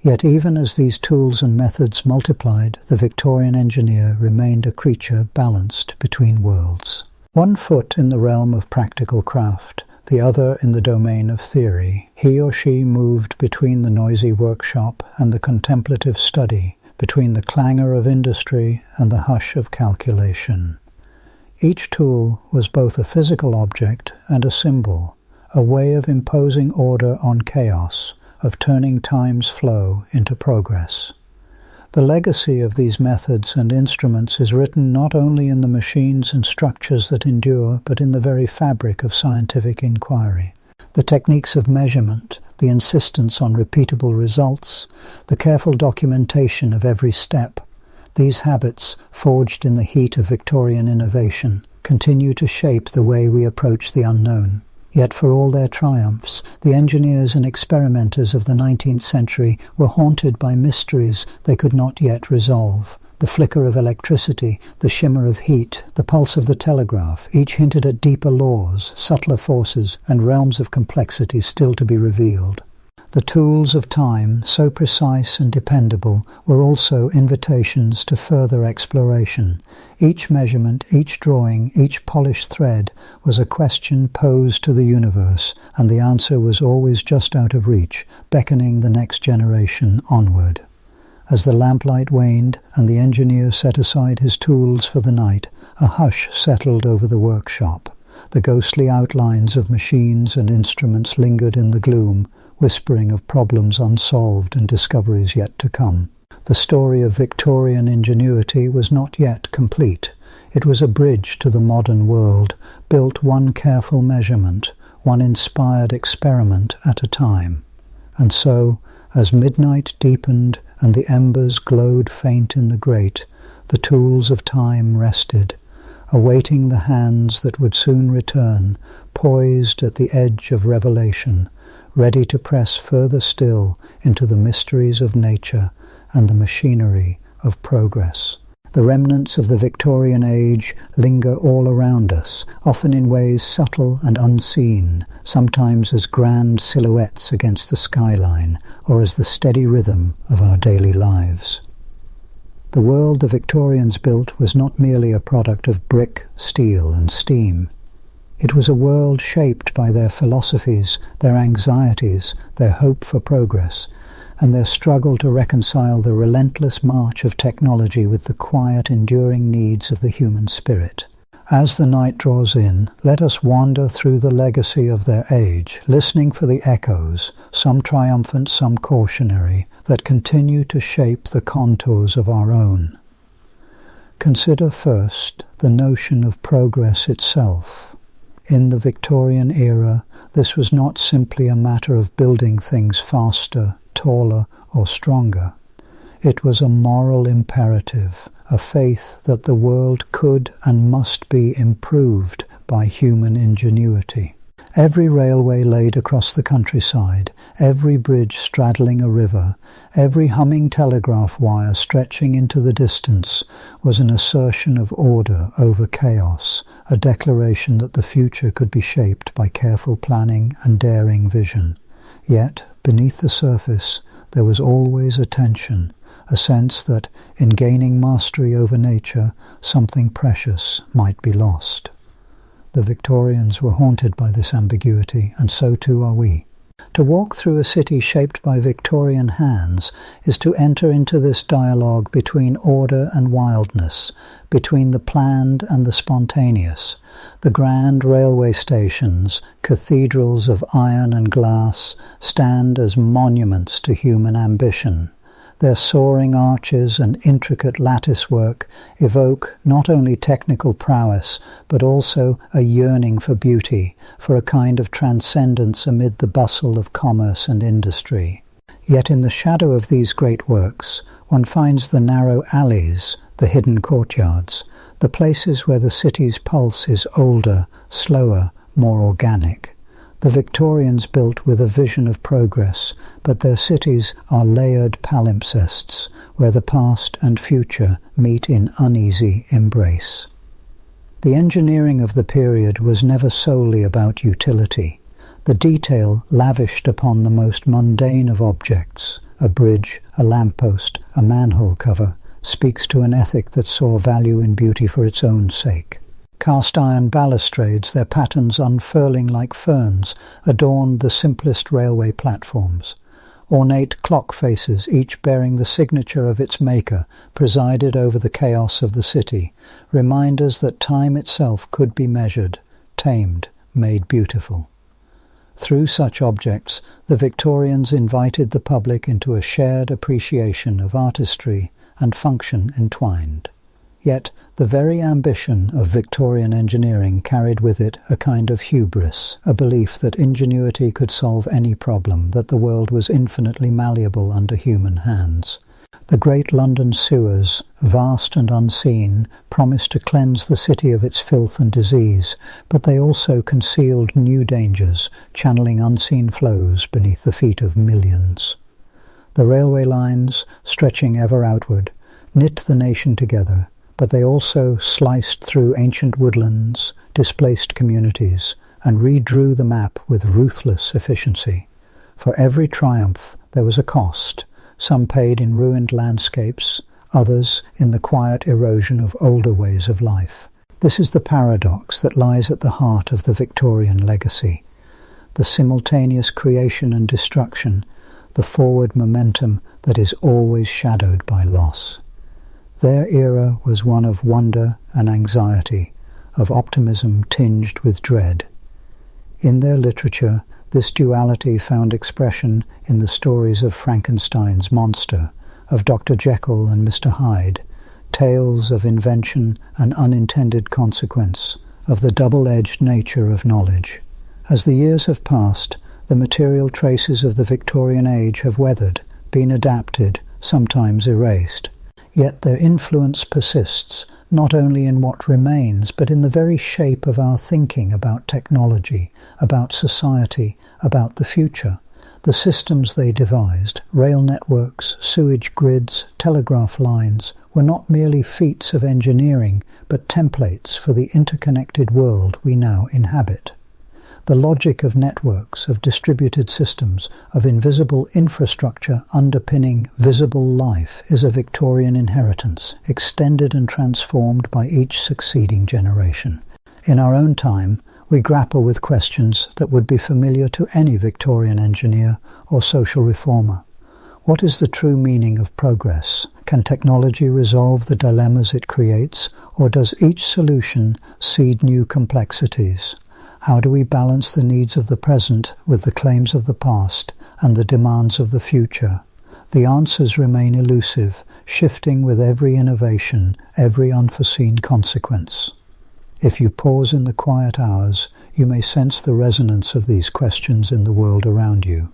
Yet even as these tools and methods multiplied, the Victorian engineer remained a creature balanced between worlds. One foot in the realm of practical craft, the other in the domain of theory, he or she moved between the noisy workshop and the contemplative study, between the clangor of industry and the hush of calculation. Each tool was both a physical object and a symbol, a way of imposing order on chaos, of turning time's flow into progress. The legacy of these methods and instruments is written not only in the machines and structures that endure, but in the very fabric of scientific inquiry. The techniques of measurement, the insistence on repeatable results, the careful documentation of every step, these habits, forged in the heat of Victorian innovation, continue to shape the way we approach the unknown. Yet for all their triumphs, the engineers and experimenters of the 19th century were haunted by mysteries they could not yet resolve. The flicker of electricity, the shimmer of heat, the pulse of the telegraph, each hinted at deeper laws, subtler forces, and realms of complexity still to be revealed. The tools of time, so precise and dependable, were also invitations to further exploration. Each measurement, each drawing, each polished thread was a question posed to the universe, and the answer was always just out of reach, beckoning the next generation onward. As the lamplight waned and the engineer set aside his tools for the night, a hush settled over the workshop. The ghostly outlines of machines and instruments lingered in the gloom, whispering of problems unsolved and discoveries yet to come. The story of Victorian ingenuity was not yet complete. It was a bridge to the modern world, built one careful measurement, one inspired experiment at a time. And so, as midnight deepened and the embers glowed faint in the grate, the tools of time rested, awaiting the hands that would soon return, poised at the edge of revelation, ready to press further still into the mysteries of nature and the machinery of progress. The remnants of the Victorian age linger all around us, often in ways subtle and unseen, sometimes as grand silhouettes against the skyline, or as the steady rhythm of our daily lives. The world the Victorians built was not merely a product of brick, steel, and steam. It was a world shaped by their philosophies, their anxieties, their hope for progress, and their struggle to reconcile the relentless march of technology with the quiet, enduring needs of the human spirit. As the night draws in, let us wander through the legacy of their age, listening for the echoes, some triumphant, some cautionary, that continue to shape the contours of our own. Consider first the notion of progress itself. In the Victorian era, this was not simply a matter of building things faster, taller, or stronger. It was a moral imperative, a faith that the world could and must be improved by human ingenuity. Every railway laid across the countryside, every bridge straddling a river, every humming telegraph wire stretching into the distance was an assertion of order over chaos, a declaration that the future could be shaped by careful planning and daring vision. Yet, beneath the surface, there was always a tension, a sense that, in gaining mastery over nature, something precious might be lost. The Victorians were haunted by this ambiguity, and so too are we. To walk through a city shaped by Victorian hands is to enter into this dialogue between order and wildness, between the planned and the spontaneous. The grand railway stations, cathedrals of iron and glass, stand as monuments to human ambition. Their soaring arches and intricate latticework evoke not only technical prowess, but also a yearning for beauty, for a kind of transcendence amid the bustle of commerce and industry. Yet in the shadow of these great works, one finds the narrow alleys, the hidden courtyards, the places where the city's pulse is older, slower, more organic. The Victorians built with a vision of progress, but their cities are layered palimpsests, where the past and future meet in uneasy embrace. The engineering of the period was never solely about utility. The detail lavished upon the most mundane of objects, a bridge, a lamppost, a manhole cover, speaks to an ethic that saw value in beauty for its own sake. Cast-iron balustrades, their patterns unfurling like ferns, adorned the simplest railway platforms. Ornate clock faces, each bearing the signature of its maker, presided over the chaos of the city, reminders that time itself could be measured, tamed, made beautiful. Through such objects, the Victorians invited the public into a shared appreciation of artistry and function entwined. Yet the very ambition of Victorian engineering carried with it a kind of hubris, a belief that ingenuity could solve any problem, that the world was infinitely malleable under human hands. The great London sewers, vast and unseen, promised to cleanse the city of its filth and disease, but they also concealed new dangers, channeling unseen flows beneath the feet of millions. The railway lines, stretching ever outward, knit the nation together, but they also sliced through ancient woodlands, displaced communities, and redrew the map with ruthless efficiency. For every triumph there was a cost, some paid in ruined landscapes, others in the quiet erosion of older ways of life. This is the paradox that lies at the heart of the Victorian legacy. The simultaneous creation and destruction, the forward momentum that is always shadowed by loss. Their era was one of wonder and anxiety, of optimism tinged with dread. In their literature, this duality found expression in the stories of Frankenstein's monster, of Dr. Jekyll and Mr. Hyde, tales of invention and unintended consequence, of the double-edged nature of knowledge. As the years have passed, the material traces of the Victorian age have weathered, been adapted, sometimes erased. Yet their influence persists, not only in what remains, but in the very shape of our thinking about technology, about society, about the future. The systems they devised, rail networks, sewage grids, telegraph lines, were not merely feats of engineering, but templates for the interconnected world we now inhabit. The logic of networks, of distributed systems, of invisible infrastructure underpinning visible life is a Victorian inheritance, extended and transformed by each succeeding generation. In our own time, we grapple with questions that would be familiar to any Victorian engineer or social reformer. What is the true meaning of progress? Can technology resolve the dilemmas it creates, or does each solution seed new complexities? How do we balance the needs of the present with the claims of the past and the demands of the future? The answers remain elusive, shifting with every innovation, every unforeseen consequence. If you pause in the quiet hours, you may sense the resonance of these questions in the world around you.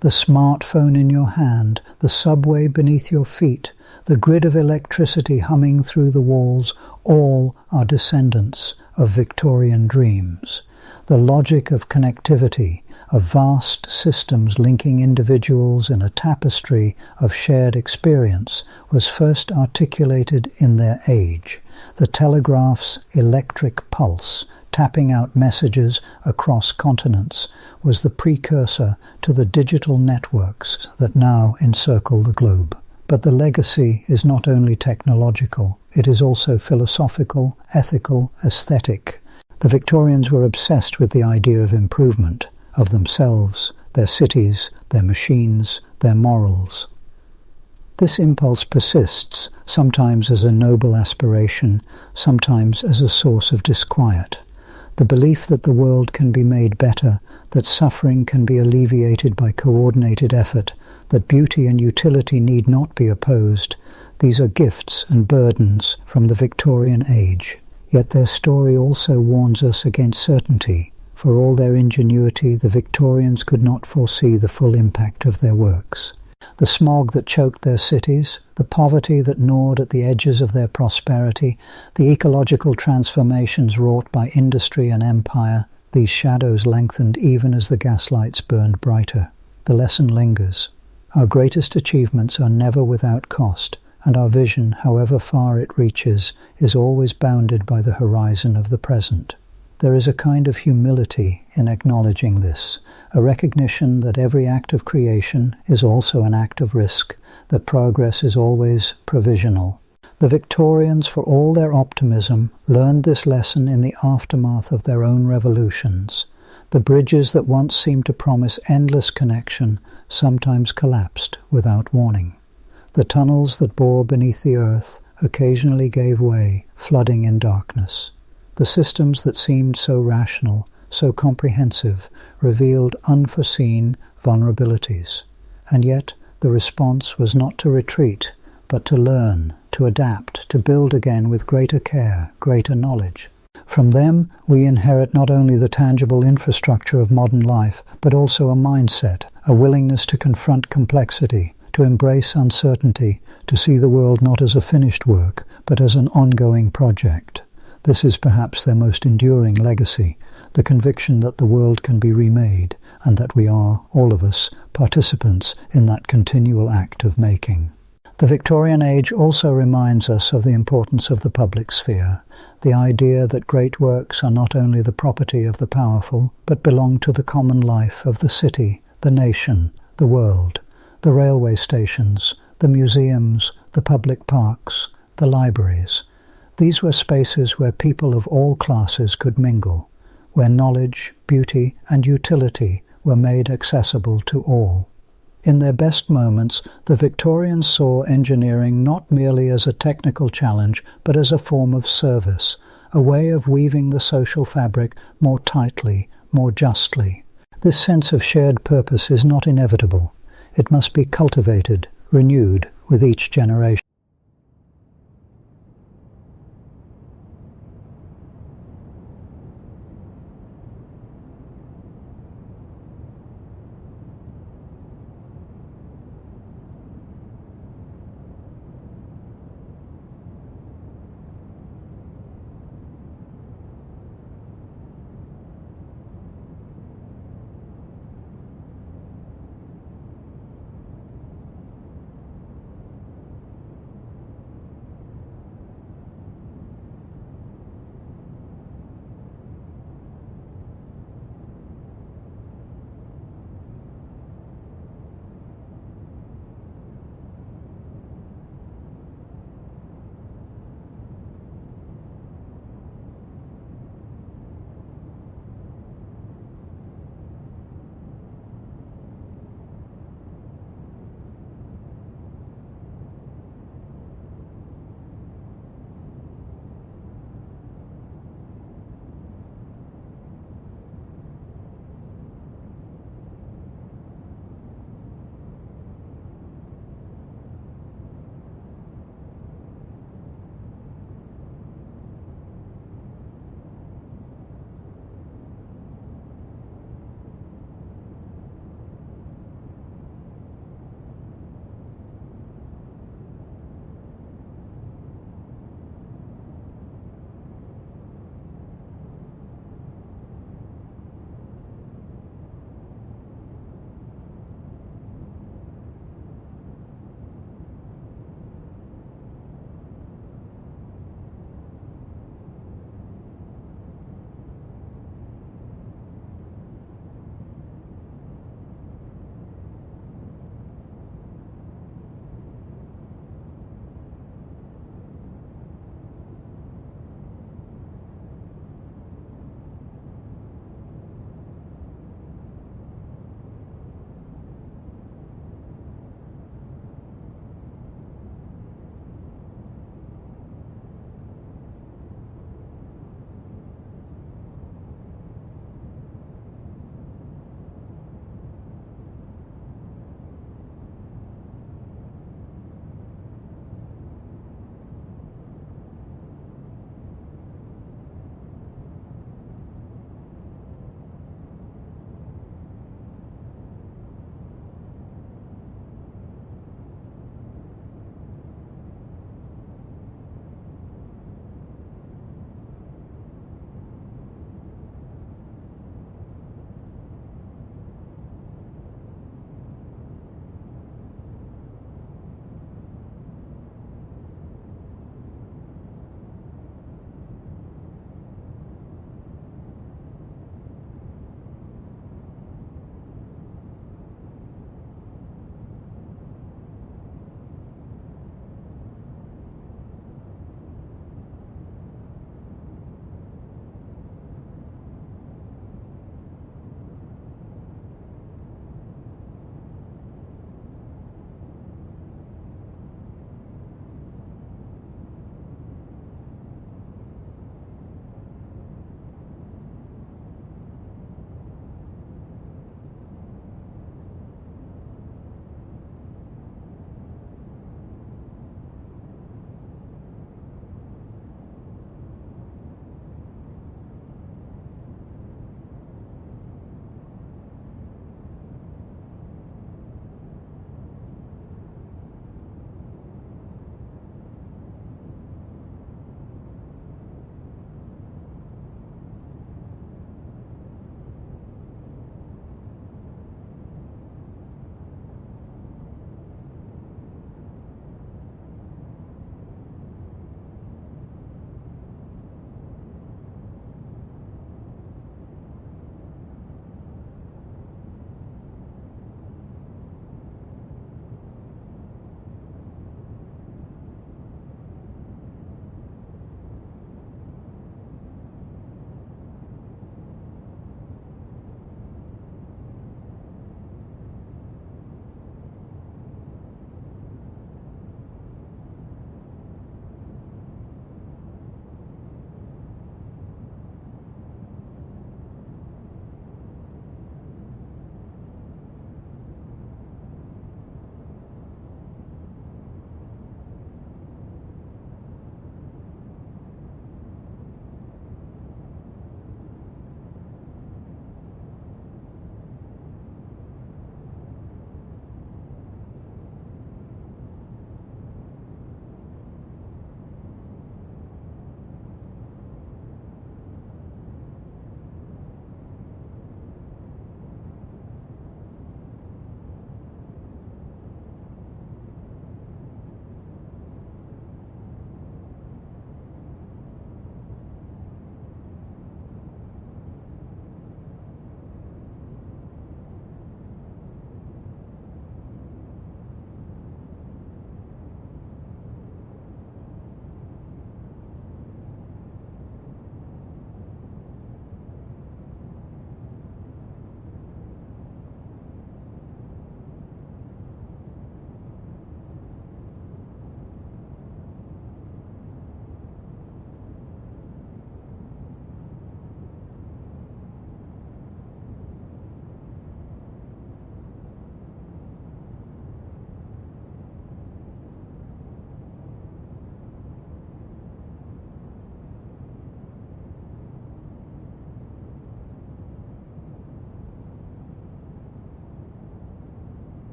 The smartphone in your hand, the subway beneath your feet, the grid of electricity humming through the walls, all are descendants of Victorian dreams. The logic of connectivity, of vast systems linking individuals in a tapestry of shared experience, was first articulated in their age. The telegraph's electric pulse, tapping out messages across continents, was the precursor to the digital networks that now encircle the globe. But the legacy is not only technological, it is also philosophical, ethical, aesthetic. The Victorians were obsessed with the idea of improvement, of themselves, their cities, their machines, their morals. This impulse persists, sometimes as a noble aspiration, sometimes as a source of disquiet. The belief that the world can be made better, that suffering can be alleviated by coordinated effort, that beauty and utility need not be opposed, these are gifts and burdens from the Victorian age. Yet their story also warns us against certainty. For all their ingenuity, the Victorians could not foresee the full impact of their works. The smog that choked their cities, the poverty that gnawed at the edges of their prosperity, the ecological transformations wrought by industry and empire, these shadows lengthened even as the gaslights burned brighter. The lesson lingers. Our greatest achievements are never without cost, and our vision, however far it reaches, is always bounded by the horizon of the present. There is a kind of humility in acknowledging this, a recognition that every act of creation is also an act of risk, that progress is always provisional. The Victorians, for all their optimism, learned this lesson in the aftermath of their own revolutions. The bridges that once seemed to promise endless connection sometimes collapsed without warning. The tunnels that bore beneath the earth occasionally gave way, flooding in darkness. The systems that seemed so rational, so comprehensive, revealed unforeseen vulnerabilities. And yet the response was not to retreat, but to learn, to adapt, to build again with greater care, greater knowledge. From them we inherit not only the tangible infrastructure of modern life, but also a mindset, a willingness to confront complexity, to embrace uncertainty, to see the world not as a finished work, but as an ongoing project. This is perhaps their most enduring legacy, the conviction that the world can be remade, and that we are, all of us, participants in that continual act of making. The Victorian age also reminds us of the importance of the public sphere, the idea that great works are not only the property of the powerful, but belong to the common life of the city, the nation, the world. The railway stations, the museums, the public parks, the libraries. These were spaces where people of all classes could mingle, where knowledge, beauty, and utility were made accessible to all. In their best moments, the Victorians saw engineering not merely as a technical challenge, but as a form of service, a way of weaving the social fabric more tightly, more justly. This sense of shared purpose is not inevitable. It must be cultivated, renewed with each generation.